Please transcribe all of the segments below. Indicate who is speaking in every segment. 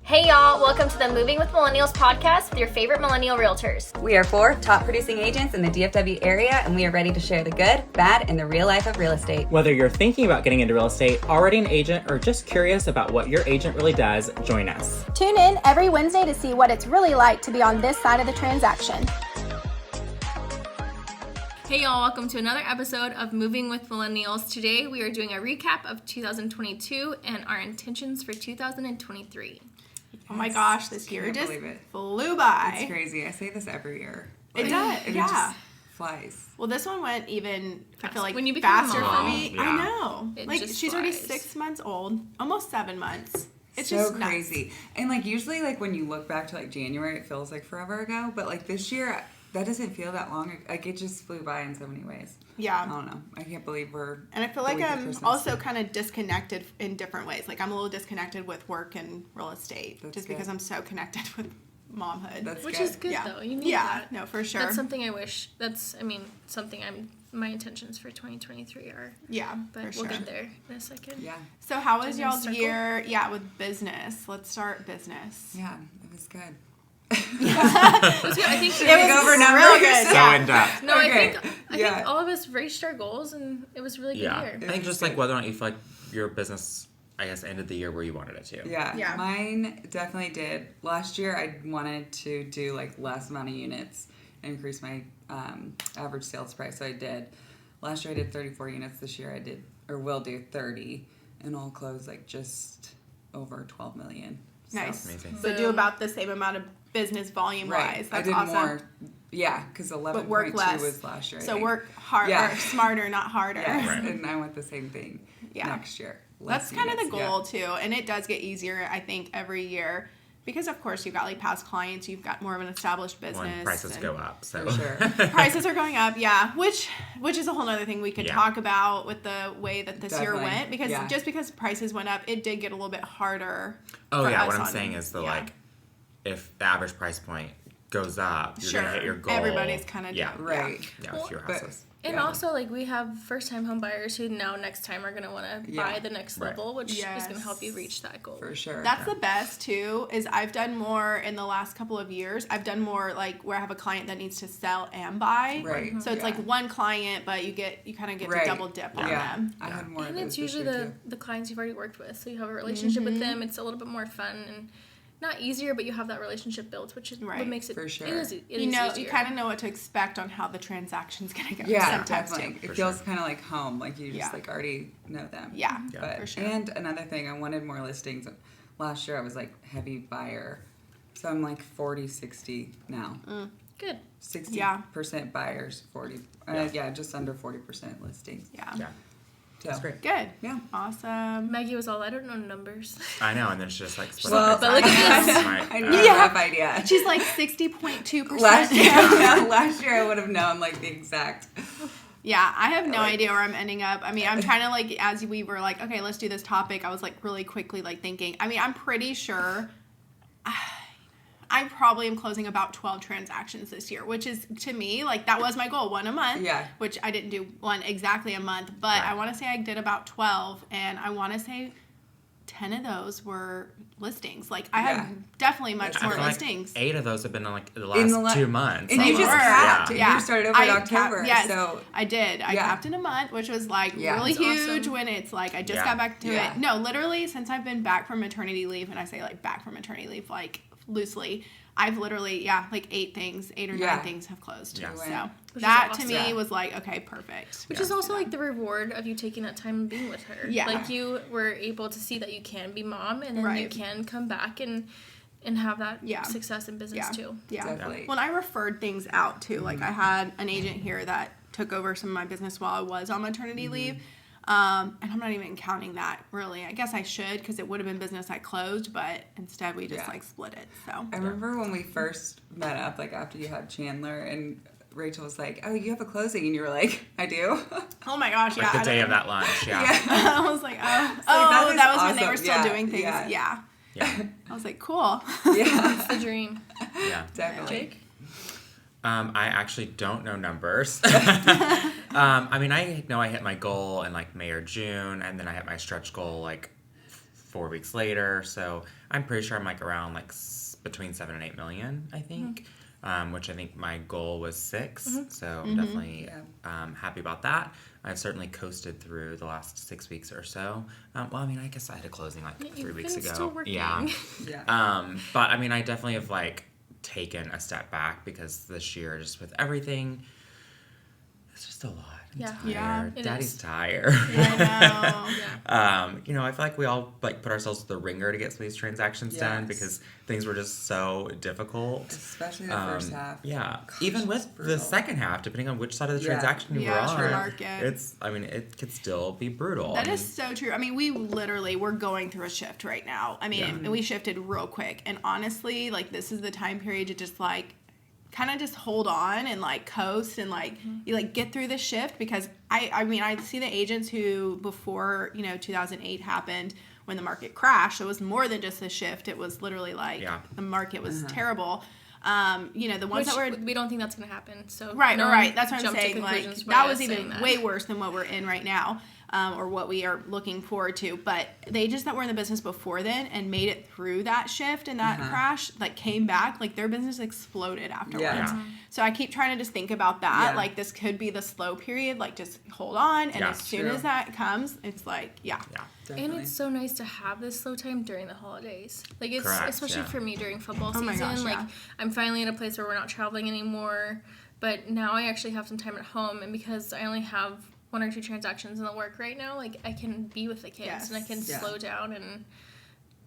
Speaker 1: Hey y'all, welcome to the Moving with Millennials podcast with your favorite millennial realtors.
Speaker 2: We are 4 top producing agents in the DFW area, and we are ready to share the good, bad, and the real life of real estate.
Speaker 3: Whether you're thinking about getting into real estate, already an agent, or just curious about what your agent really does, join us.
Speaker 4: Tune in every Wednesday to see what it's really like to be on this side of the transaction.
Speaker 1: Hey y'all, welcome to another episode of Moving with Millennials. Today we are doing a recap of 2022 and our intentions for 2023.
Speaker 5: Oh my gosh, this year just flew by.
Speaker 2: It's crazy. I say this every year.
Speaker 5: It does,
Speaker 2: It
Speaker 5: yeah.
Speaker 2: just flies.
Speaker 5: Well, this one went even, I feel like,
Speaker 1: when you become
Speaker 5: faster
Speaker 1: a mom,
Speaker 5: for me.
Speaker 3: yeah.
Speaker 5: I know.
Speaker 1: It
Speaker 5: Like,
Speaker 1: just
Speaker 5: she's already
Speaker 1: flies.
Speaker 5: 6 months old, almost 7 months. It's
Speaker 2: so
Speaker 5: just nuts.
Speaker 2: crazy. And like usually like when you look back to like January, it feels like forever ago. But like this year, that doesn't feel that long. Like it just flew by in so many ways.
Speaker 5: Yeah.
Speaker 2: I don't know. I can't believe we're.
Speaker 5: And I feel like I'm also kind of disconnected in different ways. Like I'm a little disconnected with work and real estate just because I'm so connected with momhood.
Speaker 1: Which is good
Speaker 5: yeah.
Speaker 1: though. You need
Speaker 5: yeah,
Speaker 1: that.
Speaker 5: no, for sure.
Speaker 1: That's something I wish. Something my intentions for 2023 are.
Speaker 5: Yeah,
Speaker 1: But
Speaker 5: for
Speaker 1: we'll
Speaker 5: sure.
Speaker 1: get there in a second.
Speaker 2: Yeah.
Speaker 5: So how was
Speaker 1: Gender
Speaker 5: y'all's
Speaker 1: circle?
Speaker 5: year? Yeah, with business. Let's start business.
Speaker 2: Yeah, it was good.
Speaker 1: It was good. I think
Speaker 2: Should we go over numbers?
Speaker 5: real good.
Speaker 3: So
Speaker 5: Yeah.
Speaker 3: in depth.
Speaker 1: No,
Speaker 2: Okay.
Speaker 1: I
Speaker 2: Yeah.
Speaker 1: think all of us reached our goals and it was a really good
Speaker 3: Yeah.
Speaker 1: year.
Speaker 3: I think just like whether or not you feel like your business, I guess, ended the year where you wanted it to.
Speaker 2: Yeah, mine definitely did. Last year, I wanted to do like less amount of units and increase my average sales price, so I did. Last year, I did 34 units. This year, I did or will do 30, and I'll close like just over 12 million. So.
Speaker 5: Nice.
Speaker 3: Amazing.
Speaker 5: So do about the same amount of business volume
Speaker 2: Right.
Speaker 5: wise.
Speaker 2: I
Speaker 5: That's
Speaker 2: did
Speaker 5: awesome.
Speaker 2: more. Yeah, because
Speaker 5: But work
Speaker 2: 11.2
Speaker 5: less.
Speaker 2: was last year. I
Speaker 5: So
Speaker 2: think.
Speaker 5: work hard
Speaker 2: Yeah.
Speaker 5: or smarter, not harder.
Speaker 2: Yes,
Speaker 3: Right.
Speaker 2: and I want the same thing next year. Less
Speaker 5: That's kind of the
Speaker 2: units,
Speaker 5: goal too, and it does get easier, I think, every year because of course you've got like past clients, you've got more of an established business.
Speaker 3: When prices
Speaker 5: and
Speaker 3: go up, so.
Speaker 2: For sure.
Speaker 5: prices are going up, yeah, which is a whole other thing we could
Speaker 3: Yeah.
Speaker 5: talk about with the way that this year
Speaker 2: Definitely,
Speaker 5: went because
Speaker 2: yeah.
Speaker 5: just because prices went up, it did get a little bit harder.
Speaker 3: Oh
Speaker 5: for
Speaker 3: yeah,
Speaker 5: us
Speaker 3: what I'm
Speaker 5: on-
Speaker 3: saying is
Speaker 5: yeah.
Speaker 3: if the average price point goes up, you're gonna hit your goal.
Speaker 5: Everybody's kind of
Speaker 3: yeah,
Speaker 2: Right.
Speaker 3: yeah, with fewer
Speaker 2: But-
Speaker 3: houses.
Speaker 1: And
Speaker 2: Yeah.
Speaker 1: also, like, we have first-time home buyers who now next time are going to want to buy the next
Speaker 3: Right.
Speaker 1: level, which is going to
Speaker 5: Yes.
Speaker 1: help you reach that goal.
Speaker 2: For sure.
Speaker 5: That's the best too, is I've done more in the last couple of years. I've done more like where I have a client that needs to sell and buy.
Speaker 2: Right.
Speaker 5: So it's like one client, but you kind of get to double dip on
Speaker 2: Yeah.
Speaker 5: them.
Speaker 2: I had more of
Speaker 1: And
Speaker 2: those
Speaker 1: it's
Speaker 2: this
Speaker 1: usually
Speaker 2: year,
Speaker 1: the clients you've already worked with. So you have a relationship with them. It's a little bit more fun and not easier, but you have that relationship built, which is what
Speaker 5: Right.
Speaker 1: makes it,
Speaker 2: For sure.
Speaker 1: it is
Speaker 5: You know,
Speaker 1: easier.
Speaker 5: you kind of know what to expect on how the transaction's going to go.
Speaker 2: Yeah,
Speaker 5: sometimes
Speaker 2: definitely.
Speaker 5: too.
Speaker 2: It feels kind of like home, like you just
Speaker 5: Yeah.
Speaker 2: like already know them.
Speaker 5: Yeah,
Speaker 2: But,
Speaker 5: for sure.
Speaker 2: And another thing, I wanted more listings. Last year I was like heavy buyer. So I'm like 40-60 now.
Speaker 1: Good.
Speaker 2: 60% buyers, 40. Just under 40% listings.
Speaker 5: Yeah.
Speaker 3: Yeah,
Speaker 2: So,
Speaker 3: that's great.
Speaker 5: Good.
Speaker 2: Yeah.
Speaker 5: Awesome.
Speaker 1: Maggie was all, I don't know numbers.
Speaker 3: I know, and then she just like split
Speaker 2: Well,
Speaker 3: up.
Speaker 1: but look at this.
Speaker 2: I know a rough idea.
Speaker 5: She's like 60.2%.
Speaker 2: Last year I would have known like the exact.
Speaker 5: Yeah, I have no idea where I'm ending up. I mean, I'm trying to like, as we were like, okay, let's do this topic, I was like really quickly like thinking, I mean, I'm pretty sure I probably am closing about 12 transactions this year, which is to me, like that was my goal, one a month, which I didn't do one exactly a month, but I want to say I did about 12 and I want to say 10 of those were listings. Like I had definitely much more
Speaker 3: I feel like
Speaker 5: listings.
Speaker 3: 8 of those have been in like the last 2 months.
Speaker 2: And you just
Speaker 3: almost.
Speaker 2: capped.
Speaker 3: Yeah.
Speaker 2: You started over in October.
Speaker 5: Yes,
Speaker 2: So
Speaker 5: I did. I capped in a month, which was like really
Speaker 1: That's
Speaker 5: huge
Speaker 1: awesome.
Speaker 5: when it's like I just
Speaker 3: Yeah.
Speaker 5: got back to
Speaker 2: Yeah.
Speaker 5: it. No, literally since I've been back from maternity leave, and I say like back from maternity leave like loosely, I've literally like 8 or 9 things have closed.
Speaker 3: Yeah.
Speaker 5: So
Speaker 1: Which
Speaker 5: that
Speaker 1: is
Speaker 5: to
Speaker 1: awesome.
Speaker 5: me was like okay, perfect.
Speaker 1: Which is also like the reward of you taking that time and being with her.
Speaker 5: Yeah.
Speaker 1: Like you were able to see that you can be mom and then you
Speaker 5: Right.
Speaker 1: can come back and have that success in business too.
Speaker 5: Yeah.
Speaker 2: Definitely.
Speaker 5: When I referred things out too, like I had an agent here that took over some of my business while I was on maternity leave. And I'm not even counting that really. I guess I should because it would have been business I closed, but instead we just like split it. So
Speaker 2: I remember when we first met up, like after you had Chandler, and Rachel was like, "Oh, you have a closing," and you were like, "I do."
Speaker 5: oh my gosh,
Speaker 3: Like the day of that lunch, yeah.
Speaker 5: I was like,
Speaker 2: that
Speaker 5: that
Speaker 2: is
Speaker 5: was when they were
Speaker 2: awesome.
Speaker 5: still
Speaker 2: Yeah,
Speaker 5: doing things.
Speaker 2: yeah.
Speaker 5: Yeah. I was like, cool.
Speaker 2: Yeah,
Speaker 1: It's the dream.
Speaker 3: Yeah.
Speaker 2: definitely.
Speaker 1: Jake?
Speaker 3: I actually don't know numbers. I mean, I know I hit my goal in like May or June, and then I hit my stretch goal like 4 weeks later. So I'm pretty sure I'm like around like between 7 and 8 million, I think. Which I think my goal was 6. So I'm definitely happy about that. I've certainly coasted through the last 6 weeks or so. Well, I mean, I guess I had a closing like 3 weeks ago.
Speaker 1: Still working.
Speaker 3: Yeah. But I mean, I definitely have like taken a step back because this year, just with everything, it's just a lot. I'm tired. Daddy's tired.
Speaker 5: I know.
Speaker 3: You know, I feel like we all like put ourselves through the ringer to get some of these transactions done because things were just so difficult.
Speaker 2: Especially the first half.
Speaker 3: Yeah.
Speaker 2: Gosh,
Speaker 3: even with the second half, depending on which side of the transaction you were on,
Speaker 5: market.
Speaker 3: It could still be brutal.
Speaker 5: That is so true. I mean, we're going through a shift right now. I mean, and we shifted real quick. And honestly, like, this is the time period to just like kind of just hold on and like coast and like you like get through the shift, because I mean I see the agents who before 2008 happened, when the market crashed, it was more than just a shift. It was literally like the market was terrible. The ones
Speaker 1: we don't think that's going to happen. So
Speaker 5: right. That's what I'm saying. Like that was even way worse than what we're in right now. Or what we are looking forward to. But the agents that were in the business before then and made it through that shift and that crash, like came back, like their business exploded afterwards. So I keep trying to just think about that. Like this could be the slow period, like just hold on. And as soon as that comes, it's like,
Speaker 2: Definitely.
Speaker 1: And it's so nice to have this slow time during the holidays. Like it's especially for me during football season.
Speaker 5: My gosh,
Speaker 1: like I'm finally at a place where we're not traveling anymore. But now I actually have some time at home, and because I only have 1 or 2 transactions in the work right now, like I can be with the kids and I can slow down and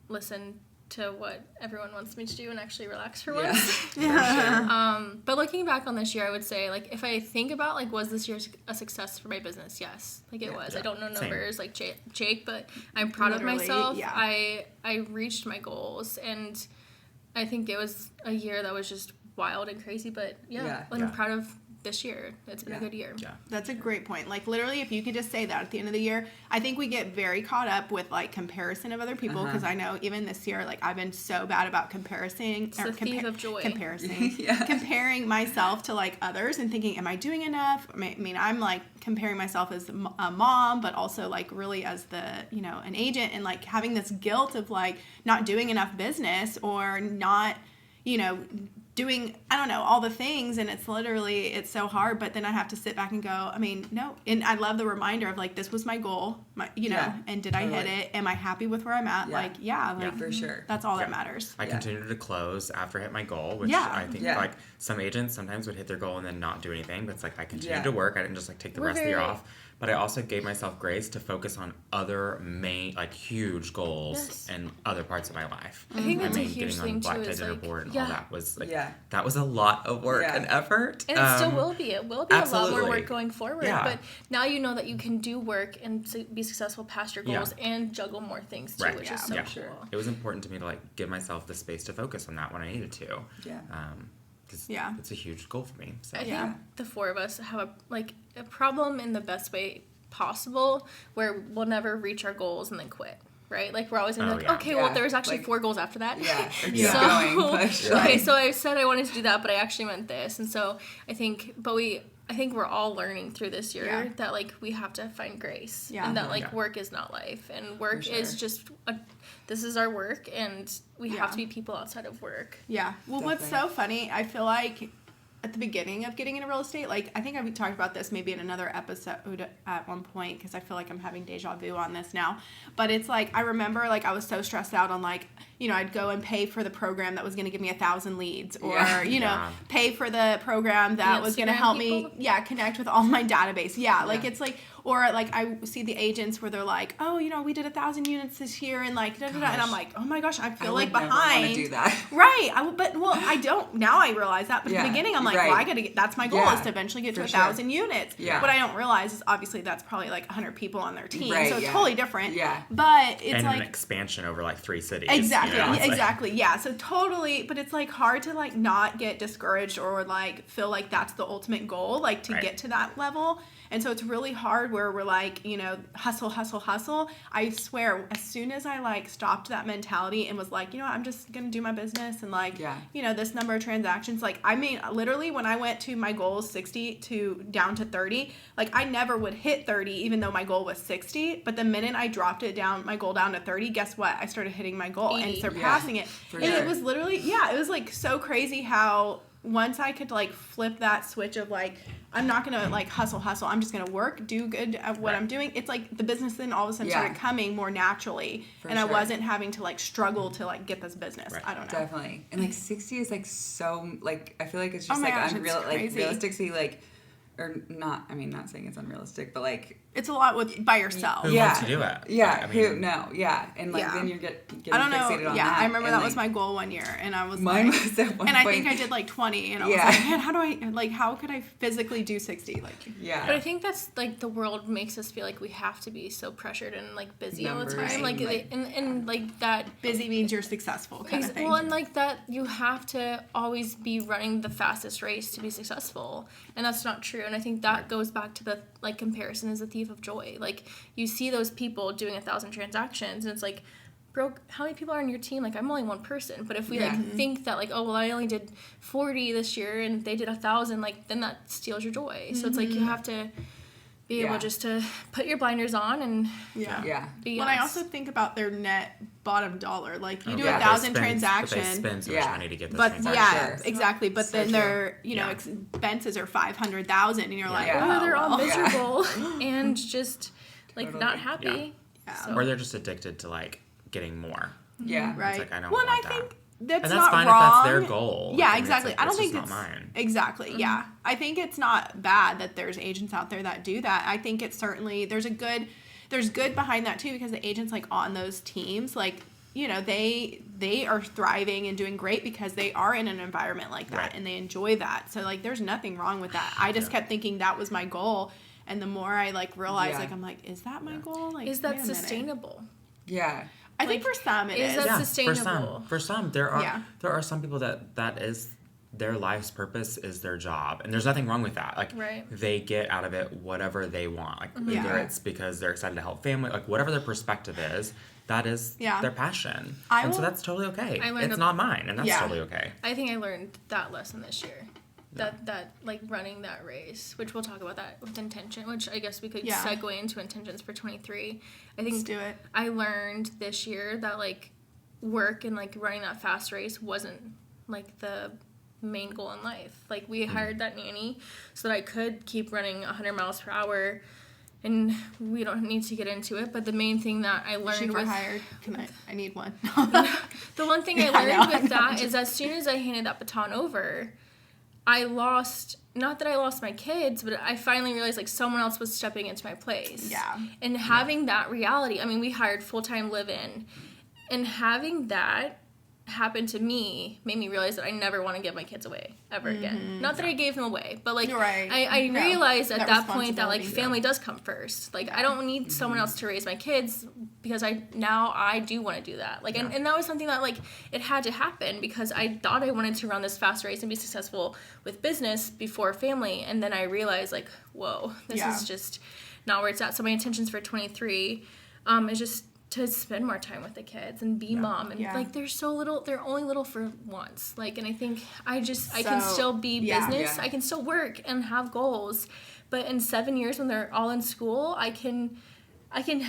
Speaker 1: listen to what everyone wants me to do and actually relax for once. But looking back on this year, I would say, like, if I think about, like, was this year a success for my business? Yes. Like, it was. I don't know numbers like Jake, but I'm proud of myself. I reached my goals, and I think it was a year that was just wild and crazy, but I'm proud of this year. It's been a good year.
Speaker 5: That's a great point. Like literally, if you could just say that at the end of the year, I think we get very caught up with like comparison of other people, because I know even this year, like I've been so bad about comparing myself to like others and thinking, am I doing enough? I mean, I'm like comparing myself as a mom, but also like really as the an agent, and like having this guilt of like not doing enough business or not doing, I don't know, all the things, and it's so hard, but then I have to sit back and go, I mean, no, and I love the reminder of like, this was my goal, and did I hit it? Am I happy with where I'm at?
Speaker 2: For sure.
Speaker 5: That's all that matters.
Speaker 3: I continued to close after I hit my goal, which I think like some agents sometimes would hit their goal and then not do anything, but it's like I continued to work. I didn't just like take the rest of the year off. But I also gave myself grace to focus on other main, like, huge goals in other parts of my life.
Speaker 1: I think that's a huge
Speaker 3: getting
Speaker 1: thing,
Speaker 3: on Black
Speaker 1: too.
Speaker 3: Tie
Speaker 1: Is
Speaker 3: Dinner
Speaker 1: like,
Speaker 3: Board and all that was, like, that was a lot of work and effort.
Speaker 1: And it still will be. It will be a lot more work going forward.
Speaker 3: Yeah.
Speaker 1: But now you know that you can do work and be successful past your goals and juggle more things, too, which is so cool.
Speaker 3: It was important to me to, like, give myself the space to focus on that when I needed to. It's a huge goal for me. So.
Speaker 1: I think the 4 of us have a problem in the best way possible, where we'll never reach our goals and then quit, right? Like we're always gonna be like, okay, well there was actually like, 4 goals after that. Okay, so I said I wanted to do that, but I actually meant this, and so I think we're all learning through this year that like we have to find grace, and that like work is not life, and work is just this is our work, and we have to be people outside of work.
Speaker 5: Well, definitely. What's so funny, I feel like at the beginning of getting into real estate, like I think I've talked about this maybe in another episode at one point, because I feel like I'm having deja vu on this now, but it's like I remember like I was so stressed out on like I'd go and pay for the program that was going to give me 1,000 leads, or pay for the program that was going to help me connect with all my database. Like it's like, or like I see the agents where they're like, oh, we did 1,000 units this year, and like and I'm like, oh my gosh, I feel like behind.
Speaker 2: I would never want to do that.
Speaker 5: Right. I don't now. I realize that, but at the beginning I'm like, well, I gotta get. That's my goal is to eventually get to 1,000 units. What I don't realize is obviously that's probably like 100 people on their team, so it's totally different. But it's
Speaker 3: and
Speaker 5: like
Speaker 3: an expansion over like 3 cities.
Speaker 5: Exactly. Exactly.
Speaker 3: Yeah,
Speaker 5: Exactly. Yeah. So totally, but it's like hard to like not get discouraged or like feel like that's the ultimate goal, like to get to that level. And so it's really hard where we're like, you know, hustle, hustle, hustle. I swear, as soon as I like stopped that mentality and was like, you know what, I'm just going to do my business and like, you know, this number of transactions. Like, I mean, literally when I went to my goal 60 to down to 30, like I never would hit 30 even though my goal was 60. But the minute I dropped it down, my goal down to 30, guess what? I started hitting my goal and surpassing it. And it was literally, it was like so crazy how once I could like flip that switch of like, I'm not going to like hustle. I'm just going to work, do good at what I'm doing. It's like the business then all of a sudden started coming more naturally. I wasn't having to like struggle to like get this business. I don't know.
Speaker 2: Definitely. And like 60 is like so like, I feel like it's just like unreal, like realistic to be like, or not, I mean, not saying it's unrealistic, but like.
Speaker 5: It's a lot by yourself.
Speaker 3: Who wants to do it?
Speaker 2: Yeah. And like then you're getting
Speaker 5: I don't know.
Speaker 2: fixated on that.
Speaker 5: I remember
Speaker 2: and
Speaker 5: that
Speaker 2: like,
Speaker 5: was my goal one year, and I was
Speaker 2: mine
Speaker 5: like,
Speaker 2: was at one
Speaker 5: and I
Speaker 2: point,
Speaker 5: think I did like 20, and I was like, man, how could I physically do 60? Like,
Speaker 1: But I think that's like the world makes us feel like we have to be so pressured and like busy all the time, like and like that
Speaker 5: busy means you're successful kind of thing.
Speaker 1: Well, and like that you have to always be running the fastest race to be successful, and that's not true. And I think that goes back to the like comparison is a thief of joy. Like you see those people doing 1,000 transactions, and it's like, bro, how many people are on your team? Like, I'm only one person. But if we like think that like, oh well, I only did 40 this year and they did 1,000, like then that steals your joy. So it's like you have to be able just to put your blinders on and be
Speaker 5: When I also think about their net bottom dollar, like you do 1,000 transactions,
Speaker 3: but they spend so much money to get those
Speaker 5: but
Speaker 3: transactions.
Speaker 5: exactly. But so then their expenses are 500,000, and you're like,
Speaker 1: or they're all miserable and just like not happy.
Speaker 3: So. Or they're just addicted to like getting more.
Speaker 2: Yeah,
Speaker 5: right.
Speaker 3: It's like, I don't
Speaker 5: want
Speaker 3: want
Speaker 5: I
Speaker 3: that.
Speaker 5: think that's
Speaker 3: and that's
Speaker 5: not
Speaker 3: fine
Speaker 5: wrong.
Speaker 3: If that's their goal.
Speaker 5: Yeah,
Speaker 3: I mean,
Speaker 5: exactly.
Speaker 3: Like,
Speaker 5: I don't think
Speaker 3: it's
Speaker 5: it's
Speaker 3: not mine.
Speaker 5: Exactly. Mm-hmm. Yeah, I think it's not bad that there's agents out there that do that. I think it's certainly there's good behind that too, because the agents like on those teams, like, you know, they are thriving and doing great because they are in an environment like that and they enjoy that. So like there's nothing wrong with that. I just kept thinking that was my goal, and the more I like realized like I'm like, is that my goal? Like,
Speaker 1: is that sustainable?
Speaker 2: Yeah.
Speaker 5: I think for some it is.
Speaker 1: Is that sustainable?
Speaker 3: For some there are some people that is their life's purpose is their job, and there's nothing wrong with that. Like they get out of it whatever they want. Like either it's because they're excited to help family, like whatever their perspective is, that is their passion. So that's totally okay. It's not mine, and that's totally okay.
Speaker 1: I think I learned that lesson this year. That like running that race, which we'll talk about that with intention, which I guess we could segue into intentions for 23. I think
Speaker 5: let's do it.
Speaker 1: I learned this year that like work and like running that fast race wasn't like the main goal in life. Like we hired that nanny so that I could keep running 100 miles per hour, and we don't need to get into it, but the main thing that I learned was
Speaker 5: hired. I need one.
Speaker 1: The one thing I learned with that is as soon as I handed that baton over, I lost, not that I lost my kids, but I finally realized like someone else was stepping into my place.
Speaker 5: Yeah.
Speaker 1: And having that reality, I mean, we hired full-time live-in, and having that happen to me made me realize that I never want to give my kids away ever again. Not that I gave them away, but like I realized at that point that like family does come first. Like I don't need someone else to raise my kids, because I do want to do that. Like and that was something that like it had to happen, because I thought I wanted to run this fast race and be successful with business before family, and then I realized like, whoa, this is just not where it's at. So my intentions for 23 is just to spend more time with the kids and be mom, and like they're so little, they're only little for once, like, and I think I can still be business, I can still work and have goals, but in 7 years when they're all in school, I can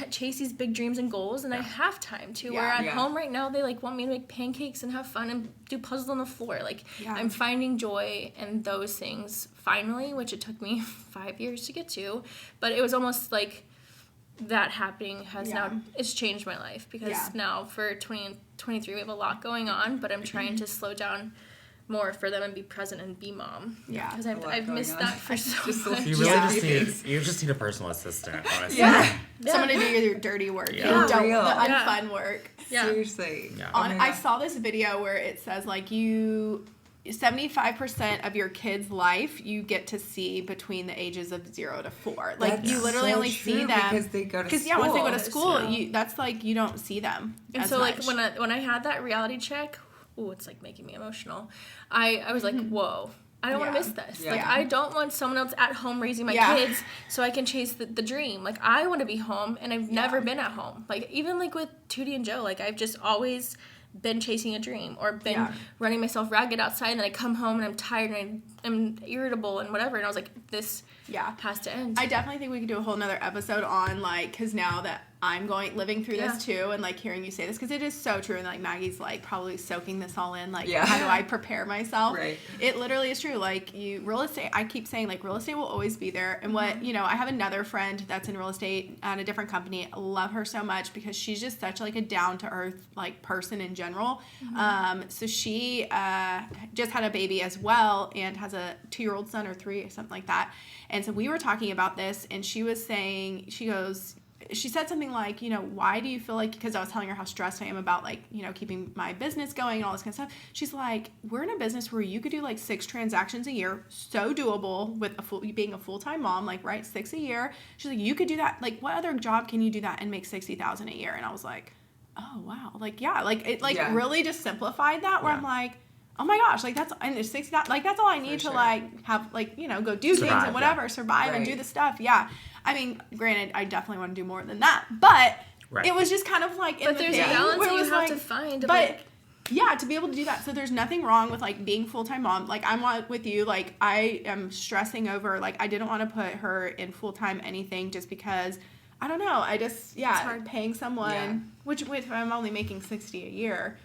Speaker 1: chase these big dreams and goals, and I have time to. Where at home right now, they like want me to make pancakes and have fun and do puzzles on the floor. Like I'm finding joy in those things finally, which it took me 5 years to get to, but it was almost like that happening has now, it's changed my life, because now for 2023 we have a lot going on, but I'm trying to slow down more for them and be present and be mom. Yeah, because I've missed that for so much.
Speaker 3: You really just need a personal assistant, honestly.
Speaker 5: Someone to do your dirty work, the unfun work.
Speaker 2: Seriously.
Speaker 5: I saw this video where it says like you 75% of your kid's life you get to see between the ages of 0 to 4. Like,
Speaker 2: That's
Speaker 5: you literally
Speaker 2: so
Speaker 5: only
Speaker 2: true
Speaker 5: see them
Speaker 2: because they go to school.
Speaker 5: Because once they go to school,
Speaker 1: Yeah.
Speaker 5: that's like you don't see them.
Speaker 1: And
Speaker 5: as
Speaker 1: so
Speaker 5: much.
Speaker 1: like when I had that reality check, it's like making me emotional. I was like, whoa. I don't want to miss this.
Speaker 2: Yeah.
Speaker 1: Like, I don't want someone else at home raising my kids so I can chase the dream. Like, I want to be home, and I've never been at home. Like, even, like, with Tootie and Joe, like, I've just always been chasing a dream or been running myself ragged outside, and then I come home, and I'm tired, and I'm irritable and whatever. And I was like, this has to end.
Speaker 5: I definitely think we could do a whole nother episode on, like, because now that I'm living through this too, and like hearing you say this, because it is so true, and like Maggie's like probably soaking this all in, like how do I prepare myself?
Speaker 2: Right.
Speaker 5: It literally is true. Like, real estate, I keep saying like real estate will always be there. And what I have another friend that's in real estate at a different company. I love her so much because she's just such like a down to earth like person in general. So she just had a baby as well and has a 2-year-old son or 3 or something like that. And so we were talking about this, and she was saying, she said something like, why do you feel like, because I was telling her how stressed I am about like, keeping my business going and all this kind of stuff. She's like, we're in a business where you could do like 6 transactions a year. So doable with being a full-time mom, like, right, 6 a year. She's like, you could do that. Like, what other job can you do that and make $60,000 a year? And I was like, oh, wow. Like, yeah, like it really just simplified that where I'm like, oh my gosh, like that's, and there's 60, like that's all I need to like have, like, go do things and whatever, survive and do the stuff. Yeah. I mean, granted, I definitely want to do more than that, but it was just kind of like,
Speaker 1: but there's a balance that you have to find.
Speaker 5: But yeah, to be able to do that. So there's nothing wrong with like being full-time mom. Like, I'm with you. Like, I am stressing over, like, I didn't want to put her in full-time anything just because, I don't know. I just, paying someone, which if I'm only making $60 a year,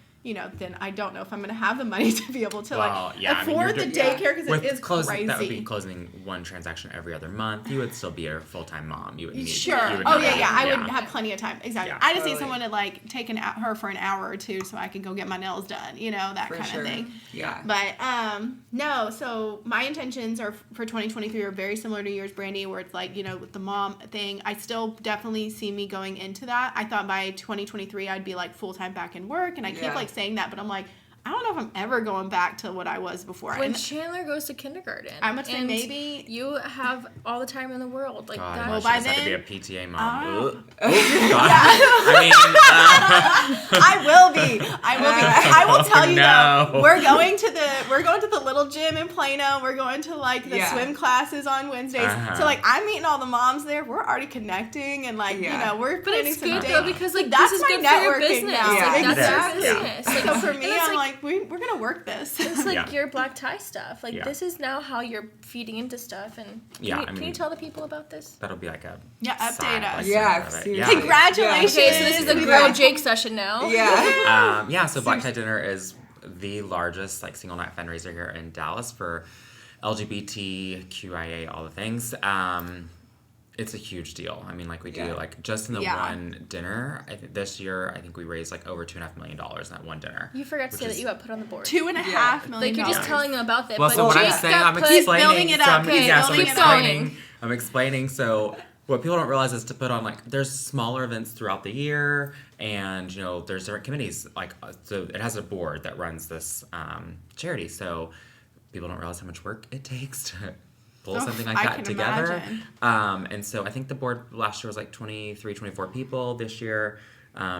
Speaker 5: then I don't know if I'm going to have the money to be able to afford the daycare, because it is crazy.
Speaker 3: That would be closing one transaction every other month. You would still be a full-time mom. You would need,
Speaker 5: sure.
Speaker 3: You would
Speaker 5: I would have plenty of time. Exactly.
Speaker 3: Yeah,
Speaker 5: I just need someone to like take her for an hour or two so I can go get my nails done. That kind of thing.
Speaker 2: Yeah.
Speaker 5: But no. So my intentions are for 2023 are very similar to yours, Brandie, where it's like with the mom thing. I still definitely see me going into that. I thought by 2023 I'd be like full-time back in work, and I keep like saying that, but I'm like, I don't know if I'm ever going back to what I was before.
Speaker 1: When Chandler goes to kindergarten,
Speaker 5: I would say maybe
Speaker 1: you have all the time in the world. Like
Speaker 3: God,
Speaker 1: that.
Speaker 3: Well, by then, to be a PTA mom.
Speaker 5: God.
Speaker 3: I mean,
Speaker 5: I will be. I will tell you though. We're going to the little gym in Plano. We're going to like the swim classes on Wednesdays. So like I'm meeting all the moms there. We're already connecting and like we're planning some dates.
Speaker 1: But it's good though because like
Speaker 5: that's
Speaker 1: this is
Speaker 5: my
Speaker 1: good
Speaker 5: networking
Speaker 1: for your business.
Speaker 5: now.
Speaker 1: Like,
Speaker 5: Exactly.
Speaker 1: That's your business. Like,
Speaker 5: so for me, I'm like we're gonna work this.
Speaker 1: It's like your black tie stuff. Like this is now how you're feeding into stuff. And can you tell the people about this?
Speaker 3: That'll be like a
Speaker 5: update us.
Speaker 1: Congratulations. Okay, so this is a Grow Jake session now.
Speaker 3: So Black Tie Dinner is the largest like single night fundraiser here in Dallas for LGBTQIA, all the things. It's a huge deal. I mean, like we do like just in the one dinner. This year, I think we raised like over $2.5 million in that one dinner.
Speaker 1: You forgot to say that you got put on the board.
Speaker 5: $2.5 million.
Speaker 1: Like you're just telling them about that.
Speaker 3: Well, so what I'm saying, I'm explaining.
Speaker 5: Building it up.
Speaker 3: I'm explaining. So what people don't realize is to put on like there's smaller events throughout the year, and there's different committees. Like so, it has a board that runs this charity. So people don't realize how much work it takes to pull something like that together. And so I think the board last year was like 23, 24 people. This year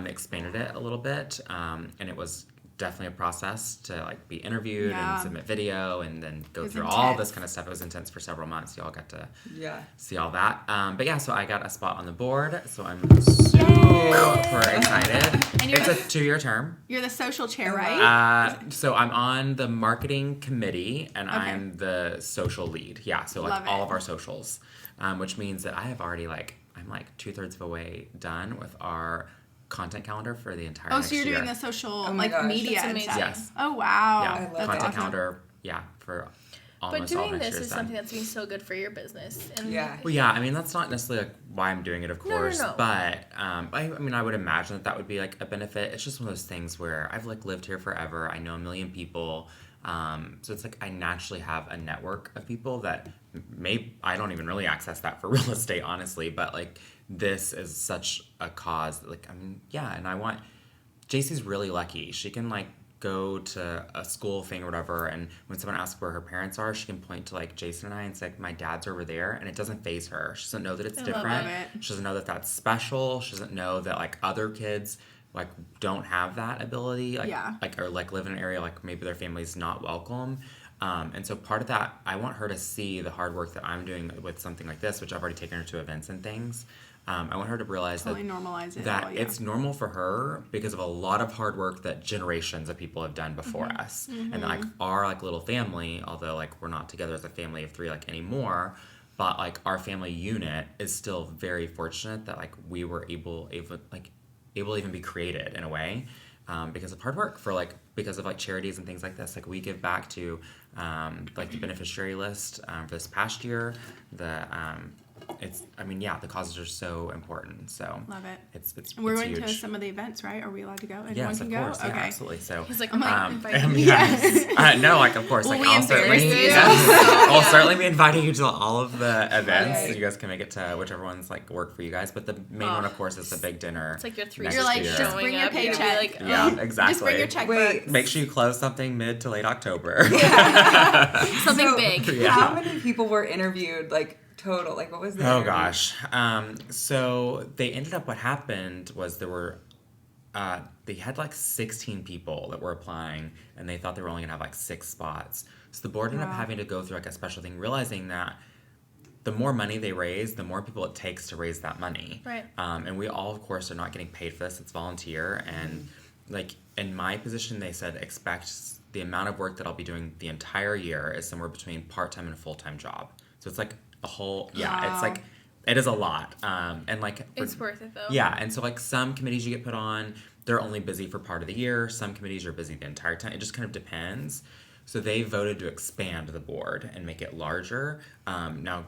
Speaker 3: expanded it a little bit, and it was definitely a process to like be interviewed and submit video and then go through all this kind of stuff. It was intense for several months. Y'all got to see all that. But so I got a spot on the board, so I'm super excited. And it's a 2-year term.
Speaker 5: You're the social chair, right?
Speaker 3: So I'm on the marketing committee and I'm the social lead. Yeah, so like all of our socials, which means that I have already I'm like 2/3 of the way done with our content calendar for the entire next year.
Speaker 5: So you're doing the social media
Speaker 1: and
Speaker 5: stuff.
Speaker 3: Yes.
Speaker 5: Oh wow.
Speaker 3: Yeah. Content calendar. Yeah, for almost all next year.
Speaker 1: But doing this is something that's been so good for your business. And
Speaker 3: Well, yeah. I mean, that's not necessarily why I'm doing it, of course.
Speaker 1: No.
Speaker 3: But I mean, I would imagine that would be like a benefit. It's just one of those things where I've lived here forever. I know a million people. So it's like I naturally have a network of people that I don't even really access that for real estate, honestly. But this is such a cause. And I want. JC's really lucky. She can go to a school thing or whatever, and when someone asks where her parents are, she can point to like Jason and I and say, my dad's over there, and it doesn't faze her. She doesn't know that it's different. She doesn't know that that's special. She doesn't know that like other kids like don't have that ability, like or like live in an area like maybe their family's not welcome. And so part of that, I want her to see the hard work that I'm doing with something like this, which I've already taken her to events and things. I want her to realize
Speaker 5: normalize it
Speaker 3: that it's normal for her because of a lot of hard work that generations of people have done before us. And like our like little family, although like we're not together as a family of 3 like anymore, but like our family unit is still very fortunate that like we were able to even be created in a way. Because of hard work because of like charities and things like this. Like we give back to like the beneficiary list for this past year. The causes are so important. So
Speaker 5: love it.
Speaker 3: It's
Speaker 5: we're going
Speaker 3: huge.
Speaker 5: to some of the events, right? Are we allowed to go?
Speaker 3: Yes, of course. Yeah, absolutely. So
Speaker 1: he's like, inviting me.
Speaker 3: Yes. No, like of course.
Speaker 1: Will
Speaker 3: like
Speaker 1: we
Speaker 3: I'll certainly, I'll certainly be inviting you to all of the events. So you guys can make it to whichever ones like work for you guys. But the main one, of course, is the big dinner.
Speaker 1: It's like your 3
Speaker 5: You're like, just bring your paycheck.
Speaker 1: Like,
Speaker 3: exactly.
Speaker 5: Just bring your checkbook.
Speaker 3: Make sure you close something mid to late October.
Speaker 1: Something big.
Speaker 2: Yeah. How many people were interviewed? Like total? Like what was the interview?
Speaker 3: Gosh. So they ended up. What happened was there were. They had like 16 people that were applying, and they thought they were only gonna have like 6 spots. So the board ended up having to go through like a special thing, realizing that the more money they raise, the more people it takes to raise that money.
Speaker 1: Right.
Speaker 3: And we all, of course, are not getting paid for this. It's volunteer. And like in my position, they said expect the amount of work that I'll be doing the entire year is somewhere between part-time and a full-time job. So it's like a whole, it's like, it is a lot. And like,
Speaker 1: it's worth it though.
Speaker 3: Yeah. And so like some committees you get put on, they're only busy for part of the year. Some committees are busy the entire time. It just kind of depends. So they voted to expand the board and make it larger. Now,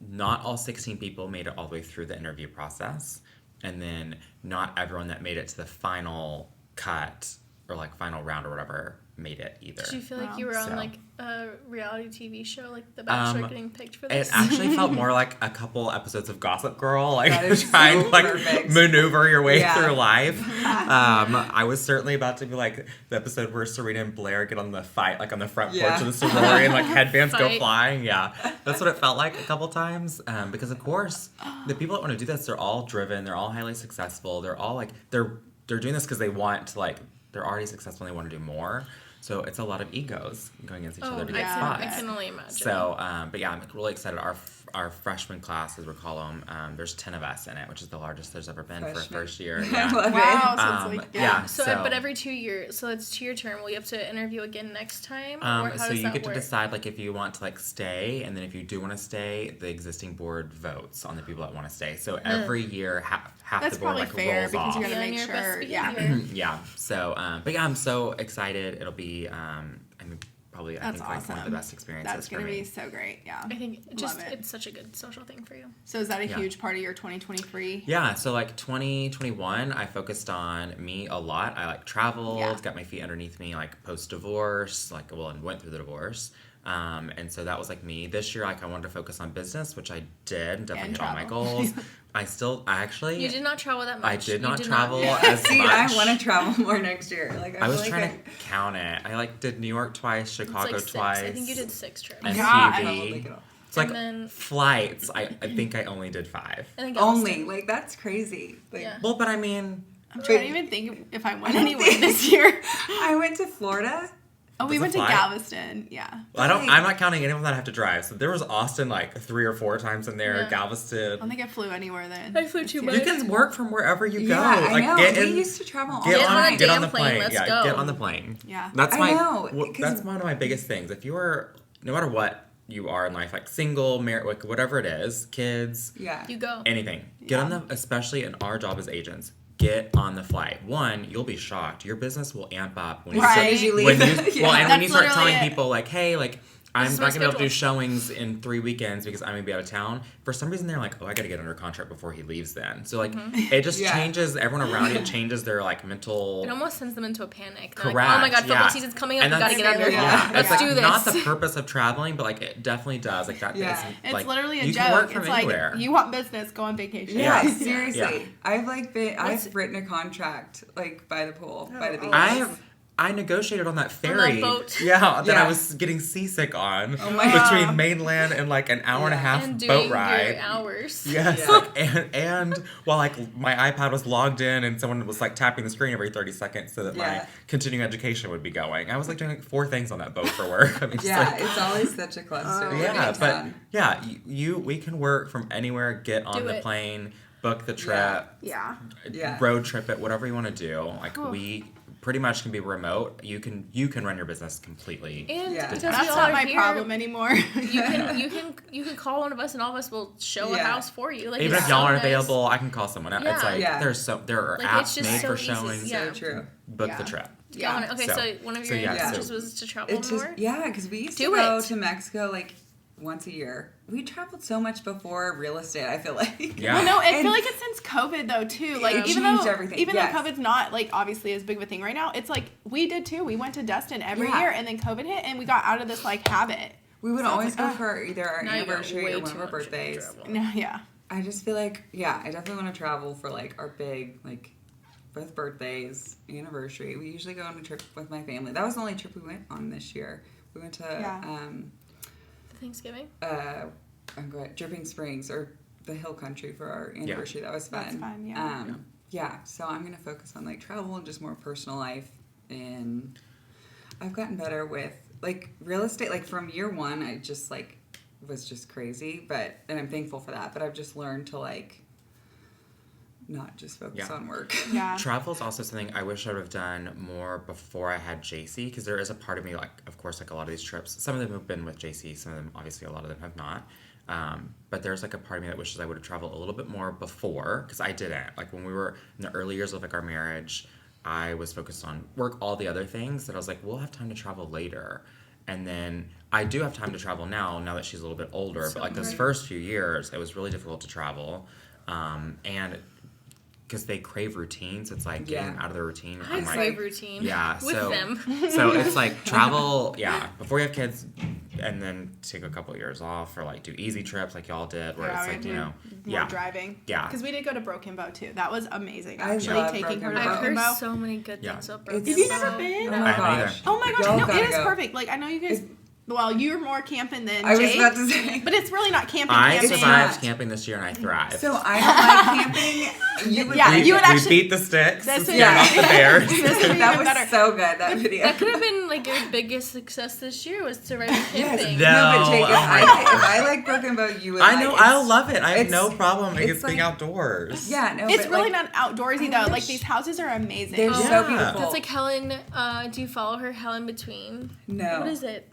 Speaker 3: not all 16 people made it all the way through the interview process. And then not everyone that made it to the final cut or like final round or whatever made it either.
Speaker 1: Did you feel like you were on like a reality TV show, like The Bachelor, getting picked for this?
Speaker 3: It actually felt more like a couple episodes of Gossip Girl, like trying to
Speaker 2: perfect.
Speaker 3: maneuver your way through life. I was certainly about to be like the episode where Serena and Blair get on the fight, like on the front porch of the sorority, and like headbands go flying. Yeah, that's what it felt like a couple times. Because of course, the people that want to do this, they're all driven, they're all highly successful, they're all like they're doing this because they want to like they're already successful and they want to do more. So it's a lot of egos going against each other to get spots.
Speaker 1: I can only imagine.
Speaker 3: So, but yeah, I'm really excited. Our freshman class, as we call them, there's 10 of us in it, which is the largest there's ever been for a first year. Yeah.
Speaker 2: I love
Speaker 5: Wow, so it's like,
Speaker 1: So, but every 2 years, so it's 2-year term. Will you have to interview again next time? Or how
Speaker 3: so
Speaker 1: does
Speaker 3: you
Speaker 1: that
Speaker 3: get
Speaker 1: work?
Speaker 3: to decide like if you want to like stay, and then if you do want to stay, the existing board votes on the people that want to stay. So every year, half
Speaker 5: that's
Speaker 3: the board
Speaker 5: probably
Speaker 3: like
Speaker 5: fair
Speaker 3: rolls
Speaker 5: because
Speaker 3: off.
Speaker 5: you're gonna make sure.
Speaker 3: Yeah. So, but yeah, I'm so excited. It'll be, probably I think like one of the best experiences
Speaker 5: That's gonna
Speaker 3: for me.
Speaker 5: be so great. Yeah.
Speaker 1: I think it's such a good social thing for you.
Speaker 5: So is that a huge part of your 2023?
Speaker 3: Yeah, so like 2021, I focused on me a lot. I like traveled, got my feet underneath me like post-divorce, and went through the divorce. And so that was like me. This year, like I wanted to focus on business, which I did, definitely hit all my goals.
Speaker 1: You did not travel that much.
Speaker 3: I did not travel as
Speaker 2: See,
Speaker 3: much.
Speaker 2: I want to travel more next year. Like
Speaker 3: I was trying to count it. I like did New York twice, Chicago
Speaker 1: like 6.
Speaker 3: twice.
Speaker 1: I think you did 6 trips.
Speaker 3: And
Speaker 2: I don't
Speaker 3: TV.
Speaker 2: think it all.
Speaker 3: It's like flights. I think I only did 5.
Speaker 2: Only like that's crazy. Like,
Speaker 3: Well, but I mean,
Speaker 5: I'm trying to even think if I went anywhere this year.
Speaker 2: I went to Florida.
Speaker 5: Oh, we went to Galveston. Yeah.
Speaker 3: Well, I'm not counting anyone that I have to drive. So there was Austin like 3 or 4 times in there. Galveston.
Speaker 5: I don't think I flew anywhere then.
Speaker 1: I flew too much.
Speaker 3: You can work from wherever you go.
Speaker 2: Yeah, I
Speaker 3: like,
Speaker 2: know.
Speaker 3: We
Speaker 2: used to travel all the
Speaker 3: Get
Speaker 2: time.
Speaker 3: on the plane.
Speaker 1: Let's
Speaker 3: Yeah,
Speaker 1: go.
Speaker 3: get on the plane.
Speaker 5: Yeah.
Speaker 3: That's
Speaker 2: I know,
Speaker 3: that's one of my biggest things. If you are, no matter what you are in life, like single, married, like whatever it is, kids,
Speaker 1: You go.
Speaker 3: anything. Get on the, especially in our job as agents. Get on the flight. One, you'll be shocked. Your business will amp up when you start,
Speaker 2: as you leave.
Speaker 3: when you start
Speaker 5: That's
Speaker 3: telling
Speaker 5: literally
Speaker 3: people like, hey, like I'm
Speaker 1: is
Speaker 3: not
Speaker 1: my
Speaker 3: gonna be able to do
Speaker 1: schedule.
Speaker 3: showings in 3 weekends because I'm gonna be out of town. For some reason, they're like, oh, I gotta get under contract before he leaves. Then, so like, it just changes everyone around you. It changes their like mental.
Speaker 1: It almost sends them into a panic. They're
Speaker 3: Correct.
Speaker 1: like, oh my god, football season's coming up. We gotta get out there. Let's
Speaker 3: it's
Speaker 1: do
Speaker 3: like
Speaker 1: this.
Speaker 3: not the purpose of traveling, but like it definitely does. Like that.
Speaker 5: It's
Speaker 3: like,
Speaker 5: literally a
Speaker 3: you
Speaker 5: joke.
Speaker 3: can work from
Speaker 5: It's
Speaker 3: anywhere.
Speaker 5: like you want business, go on vacation.
Speaker 2: Yeah,
Speaker 3: Yeah.
Speaker 2: seriously.
Speaker 3: Yeah.
Speaker 2: I've written a contract like by the pool, by the beach.
Speaker 3: I have I negotiated on that ferry.
Speaker 1: boat.
Speaker 3: Yeah, that I was getting seasick on.
Speaker 2: Oh my God.
Speaker 3: Between mainland and like an hour and a half
Speaker 1: and
Speaker 3: boat ride.
Speaker 1: Your hours.
Speaker 3: Yes,
Speaker 2: Yeah.
Speaker 3: like, and while like my iPad was logged in and someone was like tapping the screen every 30 seconds so that my continuing education would be going. I was like doing like 4 things on that boat for work. I mean,
Speaker 2: It's always such a cluster.
Speaker 3: We can work from anywhere, get on the plane, book the trip, road trip it, whatever you want to do. Like we pretty much can be remote. You can run your business completely.
Speaker 1: And because
Speaker 5: that's not my problem anymore.
Speaker 1: you can call one of us and all of us will show a house for you. Like,
Speaker 3: even if y'all aren't available, I can call someone else. It's like there are
Speaker 1: like,
Speaker 3: apps made for showing.
Speaker 2: So true.
Speaker 3: Book the trip.
Speaker 1: Yeah. Okay, so one of your intentions was to travel more?
Speaker 2: Yeah, because we used to go to Mexico like once a year. We traveled so much before real estate, I feel like.
Speaker 5: Yeah. Well, no, I feel like it's since COVID though too. Like even though COVID's not like obviously as big of a thing right now, it's like we did too. We went to Destin every year, and then COVID hit, and we got out of this like habit.
Speaker 2: We would always go for either our anniversary or one of our birthdays. I just feel like I definitely want to travel for like our big like both birthdays, anniversary. We usually go on a trip with my family. That was the only trip we went on this year. We went to
Speaker 1: Thanksgiving?
Speaker 2: Dripping Springs or the Hill Country for our anniversary. That was fun.
Speaker 5: That's fun,
Speaker 2: so I'm going to focus on like travel and just more personal life. And I've gotten better with like real estate. Like from year 1, I just like was just crazy. And I'm thankful for that. But I've just learned to like not just focus on work.
Speaker 3: Travel is also something I wish I would have done more before I had JC, because there is a part of me, like, of course, like a lot of these trips, some of them have been with JC, some of them, obviously, a lot of them have not. But there's like a part of me that wishes I would have traveled a little bit more before, because I didn't. Like when we were in the early years of like our marriage, I was focused on work, all the other things that I was like, we'll have time to travel later. And then I do have time to travel now that she's a little bit older. But like those first few years, it was really difficult to travel. And because they crave routine, so it's like getting out of the routine.
Speaker 1: I crave routine.
Speaker 3: Yeah,
Speaker 1: with them.
Speaker 3: So it's like travel, before you have kids, and then take a couple of years off, or like do easy trips like y'all did, where it's like
Speaker 5: more driving. Yeah, because we did go to Broken Bow too. That was amazing. Actually, taking her to Broken Bow.
Speaker 1: I've heard so many good things about Broken Bow.
Speaker 5: Have you never been?
Speaker 2: Oh my gosh!
Speaker 5: Oh my gosh! No, it is perfect. Like I know you guys. Well, you're more camping than Jake.
Speaker 2: I was about to say.
Speaker 5: But it's really not camping.
Speaker 3: I survived camping this year and I thrived.
Speaker 2: So I don't like camping. You would
Speaker 3: actually beat the sticks. That's off the bears.
Speaker 2: That was so good, that video.
Speaker 1: That could have been like your biggest success this year, was surviving camping.
Speaker 3: No,
Speaker 2: but Jake, if I like Broken Bow, you would
Speaker 3: I know, I'll love it. I have no problem against being outdoors.
Speaker 2: Yeah, no,
Speaker 5: it's really not outdoorsy though. Like these houses are amazing.
Speaker 2: They're so beautiful.
Speaker 1: That's like Helen, do you follow her? Helen Between?
Speaker 2: No.
Speaker 1: What is it?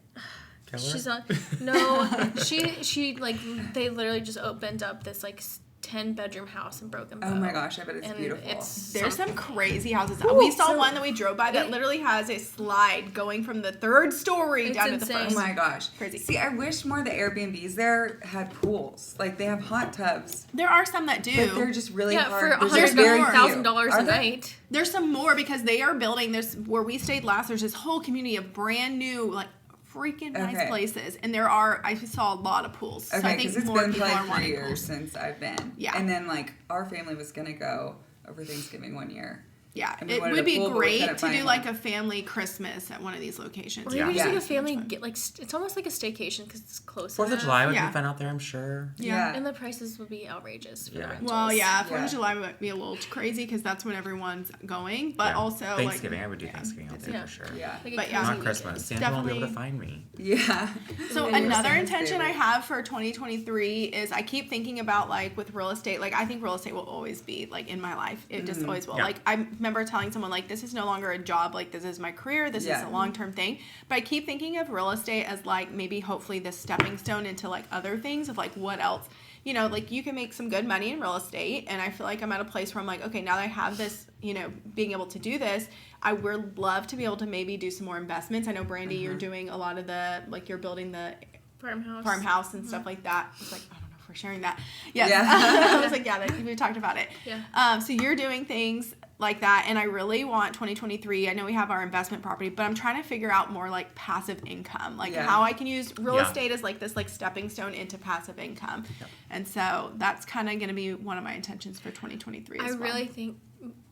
Speaker 1: She's on. No, she like they literally just opened up this like 10-bedroom house in Broken Bow.
Speaker 2: Oh my gosh, I bet it's beautiful.
Speaker 5: There's some crazy houses. We saw one that we drove by that literally has a slide going from the 3rd story down to the 1st.
Speaker 2: Oh my gosh,
Speaker 5: crazy.
Speaker 2: See, I wish more of the Airbnbs there had pools. Like they have hot tubs.
Speaker 5: There are some that do.
Speaker 2: But they're just really hard.
Speaker 1: For $100,000 a night.
Speaker 5: There's some more because they are building. There's where we stayed last. There's this whole community of brand new like freaking nice places, and I saw a lot of pools. So I think
Speaker 2: it's
Speaker 5: more
Speaker 2: been
Speaker 5: people are
Speaker 2: like 3
Speaker 5: wanting
Speaker 2: years
Speaker 5: pools.
Speaker 2: since I've been.
Speaker 5: Yeah,
Speaker 2: and then like our family was gonna go over Thanksgiving one year.
Speaker 5: Yeah, it would be great to do like a family Christmas at one of these locations.
Speaker 1: Or maybe just like a family get like it's almost like a staycation because it's close.
Speaker 3: 4th of July would be fun out there, I'm sure.
Speaker 1: Yeah, and the prices would be outrageous for rentals.
Speaker 5: Well, 4th of July would be a little crazy because that's when everyone's going. But also
Speaker 3: Thanksgiving, I would do Thanksgiving out there for sure.
Speaker 2: Yeah,
Speaker 5: but
Speaker 3: not Christmas. Santa won't be able to find me.
Speaker 2: Yeah.
Speaker 5: So another intention I have for 2023 is I keep thinking about like with real estate. Like I think real estate will always be like in my life. It just always will. Like I remember telling someone like, this is no longer a job, like this is my career, this is a long-term thing. But I keep thinking of real estate as like maybe hopefully this stepping stone into like other things of like what else, like you can make some good money in real estate. And I feel like I'm at a place where I'm like, okay, now that I have this, being able to do this, I would love to be able to maybe do some more investments. I know Brandie, you're doing a lot of the, like you're building the farmhouse and stuff like that. It's like, I don't know if we're sharing that. Yes. Yeah. I was like, we talked about it.
Speaker 1: Yeah.
Speaker 5: So you're doing things like that, and I really want 2023. I know we have our investment property, but I'm trying to figure out more like passive income, like how I can use real estate as like this like stepping stone into passive income. And so that's kind of going to be one of my intentions for 2023 as well.
Speaker 1: I really think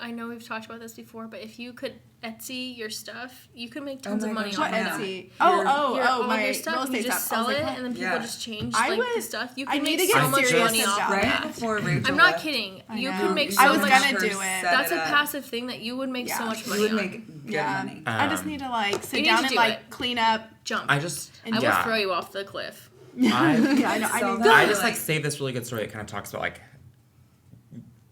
Speaker 1: I know we've talked about this before, but if you could Etsy your stuff, you could make tons of money
Speaker 5: What
Speaker 1: off of that.
Speaker 5: Etsy?
Speaker 1: All
Speaker 5: My
Speaker 1: your stuff,
Speaker 5: real estate
Speaker 1: you just
Speaker 5: stuff.
Speaker 1: sell it, and then people just change the stuff. You can make
Speaker 5: need to
Speaker 1: so
Speaker 5: get
Speaker 1: much
Speaker 5: serious
Speaker 1: money off of
Speaker 2: Right
Speaker 1: that.
Speaker 2: before Rachel
Speaker 1: I'm not
Speaker 2: left,
Speaker 1: kidding.
Speaker 5: I
Speaker 1: You
Speaker 5: know.
Speaker 1: can make so
Speaker 5: I was
Speaker 1: much.
Speaker 5: gonna do it.
Speaker 1: That's a passive thing that you would make so much money
Speaker 2: You would
Speaker 1: on.
Speaker 2: make good money.
Speaker 5: I just need to like sit
Speaker 1: need
Speaker 5: down
Speaker 1: to
Speaker 5: and
Speaker 1: do
Speaker 5: like
Speaker 1: it.
Speaker 5: clean up.
Speaker 1: Jump.
Speaker 3: I
Speaker 1: will throw you off the cliff.
Speaker 5: I know.
Speaker 3: I just like saved this really good story. It kind of talks about like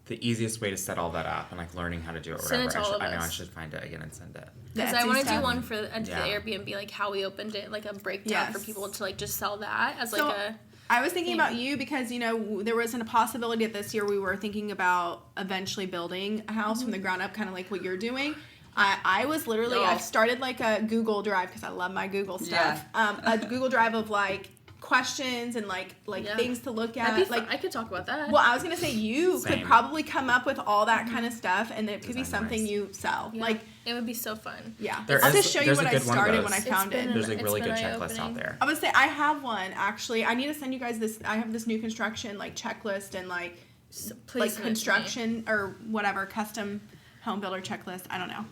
Speaker 3: the easiest way to set all that up and like learning how to do it or
Speaker 1: Send
Speaker 3: whatever.
Speaker 1: it to all of
Speaker 3: I know
Speaker 1: us.
Speaker 3: I should find it again and send it.
Speaker 1: Because I want to do one for the Airbnb, like how we opened it, like a breakdown for
Speaker 5: Yes.
Speaker 1: people to like just sell that as
Speaker 5: So,
Speaker 1: like a.
Speaker 5: I was thinking about you because, you know, there wasn't a possibility that this year we were thinking about eventually building a house from the ground up, kind of like what you're doing. I was literally, I've started like a Google Drive because I love my Google stuff. A Google Drive of like questions and like things to look at.
Speaker 1: That'd be
Speaker 5: like
Speaker 1: I could talk about that.
Speaker 5: Well, I was gonna say you
Speaker 3: Same.
Speaker 5: could probably come up with all that kind of stuff, and it could be something you sell.
Speaker 1: Yeah.
Speaker 5: Like
Speaker 1: it would be so fun.
Speaker 5: yeah,
Speaker 3: There
Speaker 5: I'll
Speaker 3: is-
Speaker 5: just show you
Speaker 3: there's
Speaker 5: what
Speaker 3: a
Speaker 5: I
Speaker 3: good one of
Speaker 5: started
Speaker 3: those.
Speaker 5: when I found it.
Speaker 3: There's a
Speaker 1: It's
Speaker 3: really
Speaker 1: been
Speaker 3: good checklist
Speaker 1: eye-opening.
Speaker 3: out there.
Speaker 5: I would say I have one actually. I need to send you guys this. I have this new construction like checklist and like
Speaker 1: Please send it to me.
Speaker 5: construction or whatever custom home builder checklist. I don't know.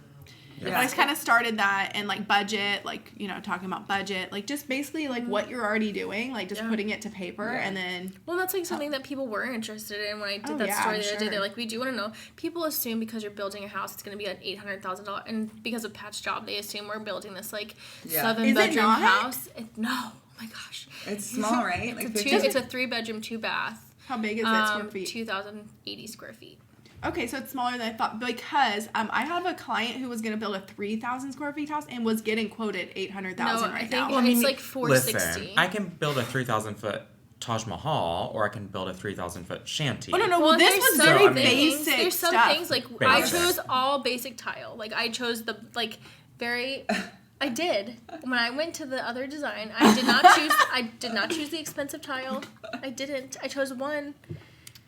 Speaker 3: Yeah.
Speaker 5: But I just kind of started that and like budget, like, you know, talking about budget, like just basically like what you're already doing, like just putting it to paper and then.
Speaker 1: Well, that's like something that people were interested in when I did
Speaker 5: Oh,
Speaker 1: that
Speaker 5: yeah,
Speaker 1: story
Speaker 5: I'm
Speaker 1: the other day.
Speaker 5: sure.
Speaker 1: They're like, we do want to know. People assume because you're building a house, it's going to be an $800,000, and because of Pat's job, they assume we're building this like
Speaker 5: Is it
Speaker 1: 7-bedroom
Speaker 5: not?
Speaker 1: house. No, oh my gosh,
Speaker 2: It's small, right? Like
Speaker 1: it's a 3-bedroom, 2-bath.
Speaker 5: How big is it square feet?
Speaker 1: 2,080 square feet.
Speaker 5: Okay, so it's smaller than I thought because I have a client who was going to build a 3,000 square feet house and was getting quoted 800,000
Speaker 1: No,
Speaker 5: right
Speaker 1: I think
Speaker 5: now.
Speaker 3: Well, I mean,
Speaker 1: it's like 460.
Speaker 3: Listen, I can build a 3,000 foot Taj Mahal, or I can build a 3,000 foot shanty.
Speaker 5: Oh no!
Speaker 1: Well,
Speaker 5: this
Speaker 1: there's
Speaker 5: was
Speaker 1: some
Speaker 5: very
Speaker 1: things-
Speaker 5: basic
Speaker 1: There's some
Speaker 5: stuff.
Speaker 1: things like I
Speaker 3: Basic.
Speaker 1: chose all basic tile. Like I chose the very. I did. When I went to the other design, I did not choose the expensive tile. I didn't. I chose one.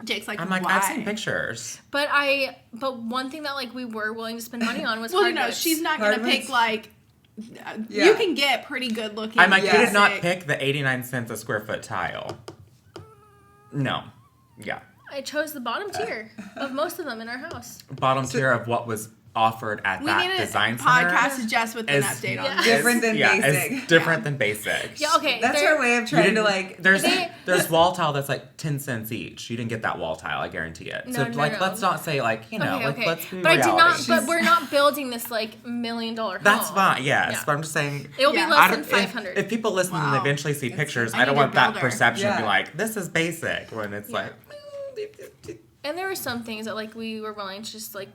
Speaker 5: Jake's like,
Speaker 3: I'm like,
Speaker 5: why?
Speaker 3: I've seen pictures.
Speaker 1: But one thing that like we were willing to spend money on was
Speaker 5: Well,
Speaker 1: hardwoods.
Speaker 5: no, she's not going to
Speaker 2: Hardwoods?
Speaker 5: pick like. You can get pretty good looking.
Speaker 3: I'm like, you did not
Speaker 5: basic-
Speaker 3: pick the 89 cents a square foot tile. No. Yeah.
Speaker 1: I chose the bottom tier of most of them in our house.
Speaker 3: Bottom tier of what was offered at
Speaker 5: We
Speaker 3: that
Speaker 5: need a
Speaker 3: design
Speaker 5: podcast
Speaker 3: center
Speaker 5: just with an update on this.
Speaker 2: Different than basic.
Speaker 3: It's different than basic.
Speaker 1: Yeah, okay.
Speaker 2: That's
Speaker 1: there-
Speaker 2: our way of trying to like.
Speaker 3: There's wall tile that's like 10 cents each. You didn't get that wall tile, I guarantee it.
Speaker 1: No,
Speaker 3: So
Speaker 1: no,
Speaker 3: like
Speaker 1: no.
Speaker 3: let's not say like, you know, like let's be
Speaker 1: But
Speaker 3: reality.
Speaker 1: I did not. But we're not building this like $1 million home.
Speaker 3: That's fine, yes.
Speaker 1: Yeah.
Speaker 3: But I'm just saying
Speaker 1: It will
Speaker 5: Yeah.
Speaker 1: be
Speaker 3: I
Speaker 1: less
Speaker 3: don't-
Speaker 1: than 500.
Speaker 3: If people listen and
Speaker 5: Wow.
Speaker 3: eventually see pictures,
Speaker 5: I
Speaker 3: I don't
Speaker 5: need a
Speaker 3: want that
Speaker 5: builder.
Speaker 3: perception to be
Speaker 2: Yeah.
Speaker 3: like, this is basic when it's
Speaker 1: Yeah.
Speaker 3: like
Speaker 1: And there were some things that like we were willing to just like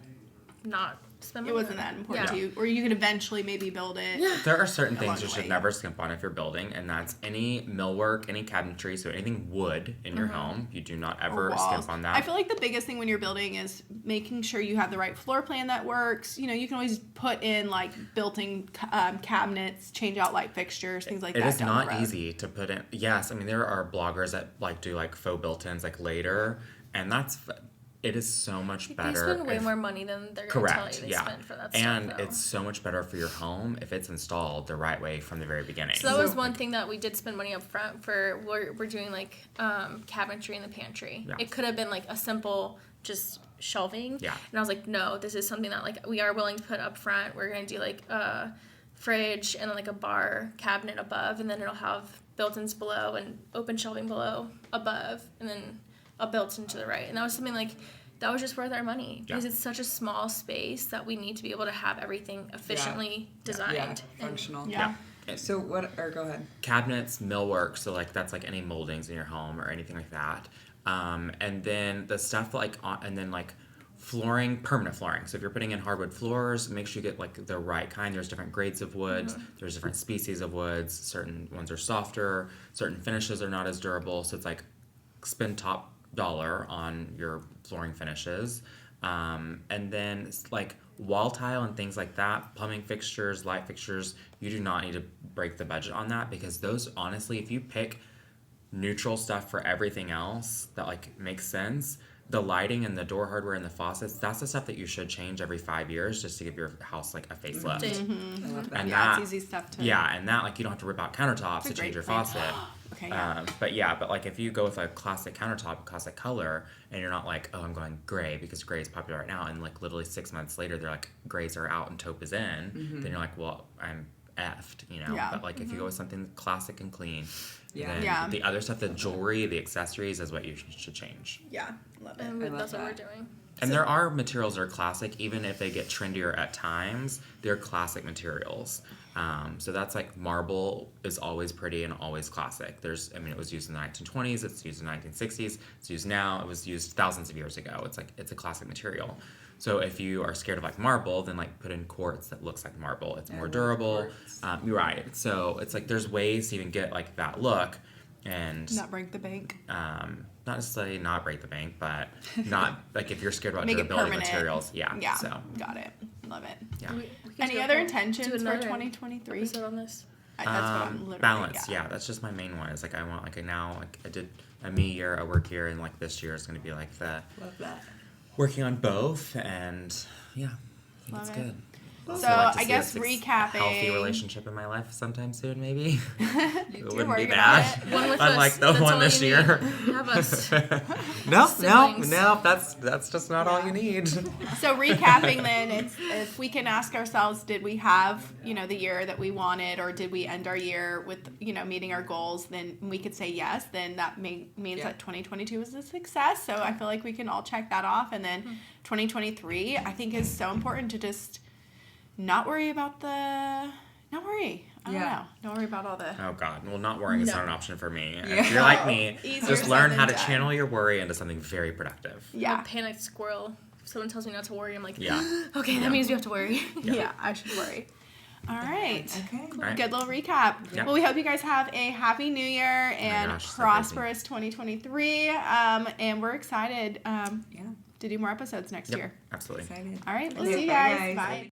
Speaker 1: not spend
Speaker 5: It
Speaker 1: money
Speaker 5: wasn't
Speaker 1: on.
Speaker 5: that important
Speaker 1: Yeah.
Speaker 5: to you, or you could eventually maybe build it.
Speaker 1: Yeah.
Speaker 3: there are certain
Speaker 5: Along
Speaker 3: things you
Speaker 5: the
Speaker 3: should
Speaker 5: way.
Speaker 3: never skimp on if you're building, and that's any millwork, any cabinetry, so anything wood in your home. You do not
Speaker 5: Or
Speaker 3: ever
Speaker 5: walls.
Speaker 3: skimp on that.
Speaker 5: I feel like the biggest thing when you're building is making sure you have the right floor plan that works. You know, you can always put in like built-in cabinets, change out light fixtures, things like
Speaker 3: It
Speaker 5: that.
Speaker 3: is
Speaker 5: down the
Speaker 3: not
Speaker 5: road.
Speaker 3: easy to put in. Yes, I mean there are bloggers that like do like faux built-ins like later, and it is so much
Speaker 1: They
Speaker 3: better.
Speaker 1: spend way
Speaker 3: if-
Speaker 1: more money than they're going to tell
Speaker 3: Correct.
Speaker 1: you they
Speaker 3: Yeah.
Speaker 1: spend for that
Speaker 3: And
Speaker 1: stuff. now.
Speaker 3: it's so much better for your home if it's installed the right way from the very beginning.
Speaker 1: So that was one thing that we did spend money up front for. We're doing like cabinetry in the pantry.
Speaker 3: Yeah.
Speaker 1: It could have been like a simple just shelving.
Speaker 3: Yeah.
Speaker 1: And I was like, no, this is something that like we are willing to put up front. We're gonna do like a fridge and then like a bar cabinet above, and then it'll have built-ins below and open shelving below above, and then a built-in to the right. And that was something like that was just worth our money because it's such a small space that we need to be able to have everything efficiently designed.
Speaker 2: Yeah,
Speaker 1: And-
Speaker 2: functional.
Speaker 5: Yeah.
Speaker 2: So what? Or go ahead.
Speaker 3: Cabinets, millwork, so like that's like any moldings in your home or anything like that. And then the stuff like and then like flooring, permanent flooring. So if you're putting in hardwood floors, make sure you get like the right kind. There's different grades of woods. There's different species of woods. Certain ones are softer. Certain finishes are not as durable. So it's like spend top dollar on your flooring finishes. And then like wall tile and things like that, plumbing fixtures, light fixtures, you do not need to break the budget on that, because those, honestly, if you pick neutral stuff for everything else that like makes sense, the lighting and the door hardware and the faucets, that's the stuff that you should change every 5 years just to give your house like a facelift.
Speaker 2: I love that.
Speaker 3: And
Speaker 5: Yeah,
Speaker 3: that,
Speaker 5: it's easy stuff to.
Speaker 3: yeah, and that like you don't have to rip out countertops to
Speaker 5: That's a
Speaker 3: change
Speaker 5: great
Speaker 3: your
Speaker 5: plan.
Speaker 3: faucet.
Speaker 5: Okay, yeah.
Speaker 3: But like if you go with a classic countertop, classic color, and you're not like, oh, I'm going gray because gray is popular right now, and like literally 6 months later they're like grays are out and taupe is in, then you're like, well, I'm effed, you know.
Speaker 5: Yeah.
Speaker 3: But like if you go with something classic and clean, then
Speaker 5: Yeah.
Speaker 3: the other stuff, the jewelry, the accessories, is what you should change.
Speaker 5: Yeah, love it.
Speaker 1: And that's what we're doing.
Speaker 3: And there are materials that are classic, even if they get trendier at times, they're classic materials. So that's like marble is always pretty and always classic. It was used in the 1920s, it's used in the 1960s, it's used now, it was used thousands of years ago. It's a classic material. So if you are scared of like marble, then like put in quartz that looks like marble. It's more durable. You're right. So it's like there's ways to even get like that look and
Speaker 5: Not break the bank.
Speaker 3: not necessarily not break the bank, but not like if you're scared about
Speaker 5: Make it
Speaker 3: durability
Speaker 5: permanent.
Speaker 3: materials. Yeah.
Speaker 5: Yeah.
Speaker 3: So
Speaker 5: Got it. Love it.
Speaker 3: yeah.
Speaker 1: We could
Speaker 5: Any
Speaker 1: do
Speaker 5: other
Speaker 1: a-
Speaker 5: intentions
Speaker 1: do
Speaker 5: for
Speaker 1: another
Speaker 5: 2023?
Speaker 1: episode on this.
Speaker 5: That's what I'm literally
Speaker 3: Balance. Yeah, that's just my main one. It's like I want like now like I did a me year, a work year, and like this year is going to be like the
Speaker 2: Love that.
Speaker 3: working on both, and yeah, I think
Speaker 5: Love
Speaker 3: it's
Speaker 5: it.
Speaker 3: good.
Speaker 5: So
Speaker 3: Also like to
Speaker 5: I
Speaker 3: see
Speaker 5: guess
Speaker 3: a
Speaker 5: recapping.
Speaker 3: healthy relationship in my life sometime soon, maybe. It wouldn't
Speaker 5: worry
Speaker 3: be
Speaker 5: about
Speaker 3: bad.
Speaker 5: it.
Speaker 1: One with
Speaker 3: Unlike
Speaker 1: us.
Speaker 3: the
Speaker 1: That's
Speaker 3: one
Speaker 1: all
Speaker 3: this
Speaker 1: you
Speaker 3: year.
Speaker 1: need. You have us.
Speaker 3: No,
Speaker 1: Siblings.
Speaker 3: that's just not all you need.
Speaker 5: So recapping then, it's if we can ask ourselves, did we have, the year that we wanted, or did we end our year with, meeting our goals? Then we could say yes. Then that means that 2022 was a success. So I feel like we can all check that off. And then 2023, I think, is so important to just not worry about not worry. I don't know. Don't worry about all the...
Speaker 3: Oh God! Well, not worrying is not an option for me.
Speaker 2: Yeah.
Speaker 3: If you're like me,
Speaker 5: Easier
Speaker 3: just
Speaker 5: said
Speaker 3: learn
Speaker 5: than
Speaker 3: how to
Speaker 5: done.
Speaker 3: channel your worry into something very productive.
Speaker 1: I'm
Speaker 5: Yeah.
Speaker 1: a panicked squirrel. If someone tells me not to worry, I'm like,
Speaker 3: Yeah.
Speaker 1: okay, that means we have to worry.
Speaker 5: Yeah, I should worry. All right.
Speaker 2: Okay.
Speaker 3: All right.
Speaker 5: Good little recap.
Speaker 3: Yeah.
Speaker 5: Well, we hope you guys have a happy new year and
Speaker 3: gosh, so
Speaker 5: prosperous 2023. And we're excited
Speaker 2: Yeah.
Speaker 5: to do more episodes next
Speaker 3: Yep.
Speaker 5: year.
Speaker 3: Absolutely.
Speaker 2: Excited.
Speaker 5: All right. We'll
Speaker 2: Okay,
Speaker 5: see you
Speaker 2: bye,
Speaker 5: guys.
Speaker 2: guys.
Speaker 5: Bye.